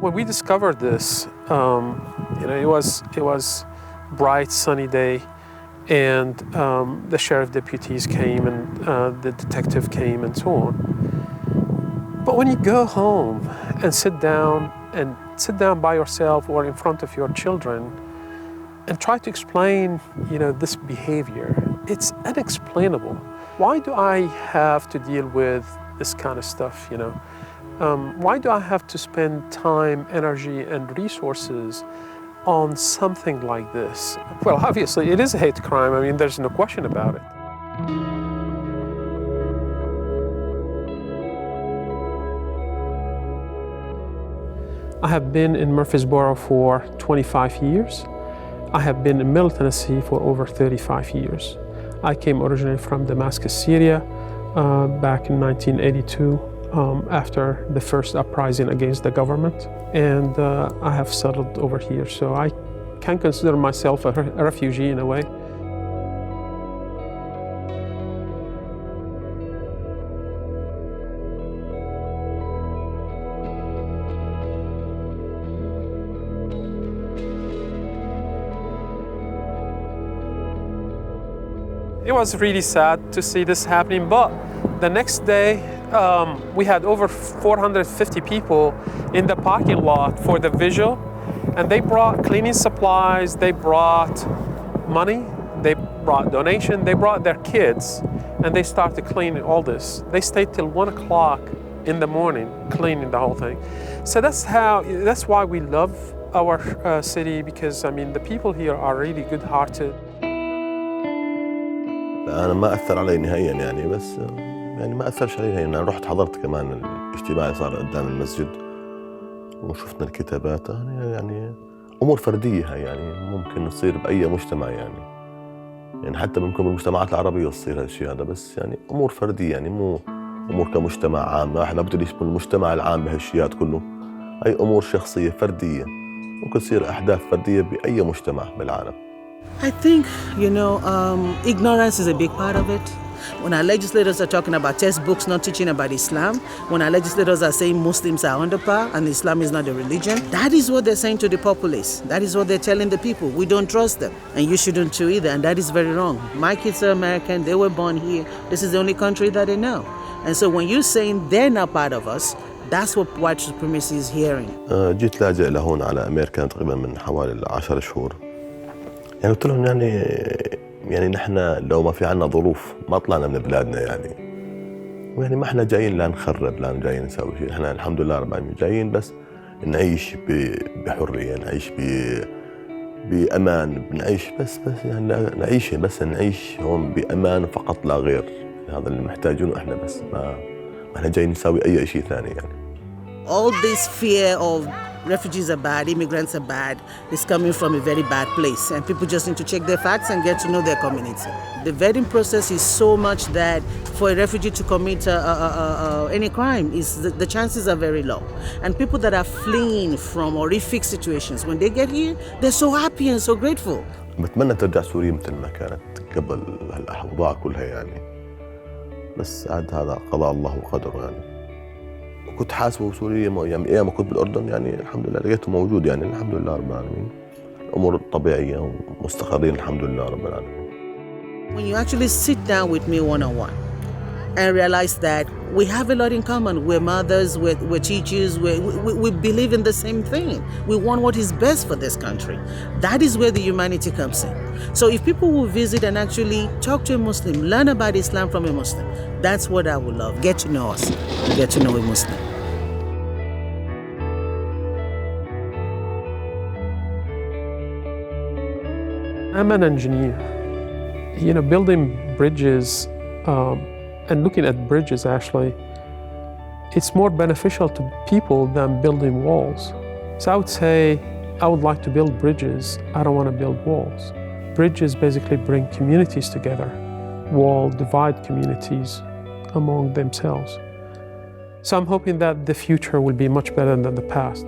when we discovered this, it was bright, sunny day, and the sheriff deputies came and the detective came and so on. But when you go home and sit down by yourself or in front of your children and try to explain, this behavior, it's unexplainable. Why do I have to deal with this kind of stuff, Why do I have to spend time, energy, and resources on something like this? Well, obviously, it is a hate crime. I mean, there's no question about it. I have been in Murfreesboro for 25 years. I have been in Middle Tennessee for over 35 years. I came originally from Damascus, Syria, back in 1982, after the first uprising against the government. And I have settled over here, so I can consider myself a refugee in a way. It was really sad to see this happening, but the next day we had over 450 people in the parking lot for the vigil, and they brought cleaning supplies, they brought money, they brought donation, they brought their kids, and they started cleaning all this. They stayed till 1 o'clock in the morning cleaning the whole thing. So that's why we love our city, because the people here are really good-hearted. أنا ما أثر علي نهائيا بس ما أثرش علي نهائيا. أنا رحت حضرت كمان الاجتماع اللي صار قدام المسجد وشفنا الكتابات. أمور فردية هاي ممكن تصير بأي مجتمع حتى ممكن بالمجتمعات العربية تصير هالشيء هذا، بس أمور فردية مو أمور كمجتمع عام. احنا بدنا نشمل المجتمع العام بهالشيء كله. هاي أمور شخصية فردية ممكن تصير أحداث فردية بأي مجتمع بالعالم. I think, ignorance is a big part of it. When our legislators are talking about textbooks not teaching about Islam, when our legislators are saying Muslims are under par and Islam is not a religion, that is what they're saying to the populace. That is what they're telling the people. We don't trust them. And you shouldn't too either. And that is very wrong. My kids are American. They were born here. This is the only country that they know. And so when you're saying they're not part of us, that's what white supremacy is hearing. جيت لاجئ لهون على أمريكا تقريبا من حوالي 10 شهور. قلت لهم نحن لو ما في عنا ظروف ما طلعنا من بلادنا ما احنا جايين لا نخرب لا جايين نسوي شيء. احنا الحمد لله رب العالمين جايين بس نعيش بحرية، نعيش بأمان، بنعيش بس نعيش هون بأمان فقط لا غير. هذا اللي محتاجينه احنا، بس ما احنا جايين نسوي أي شيء ثاني All this fear of refugees are bad, immigrants are bad, is coming from a very bad place. And people just need to check their facts and get to know their community. The vetting process is so much that for a refugee to commit any crime, the chances are very low. And people that are fleeing from horrific situations, when they get here, they're so happy and so grateful. بتمنى ترجع سوريا مثل ما كانت قبل هالأوضاع كلها بس عاد هذا قضاء الله وقدره كنت حاسبه سوريا ايام ما كنت بالاردن الحمد لله لقيته موجود الحمد لله رب العالمين. الامور طبيعيه ومستقرين الحمد لله رب العالمين. When you actually sit down with me one-on-one and realize that we have a lot in common. We're mothers, we're teachers, we believe in the same thing. We want what is best for this country. That is where the humanity comes in. So if people will visit and actually talk to a Muslim, learn about Islam from a Muslim, that's what I would love. Get to know us, get to know a Muslim. I'm an engineer. Building bridges and looking at bridges, actually, it's more beneficial to people than building walls. So I would say I would like to build bridges. I don't want to build walls. Bridges basically bring communities together. Walls divide communities among themselves. So I'm hoping that the future will be much better than the past.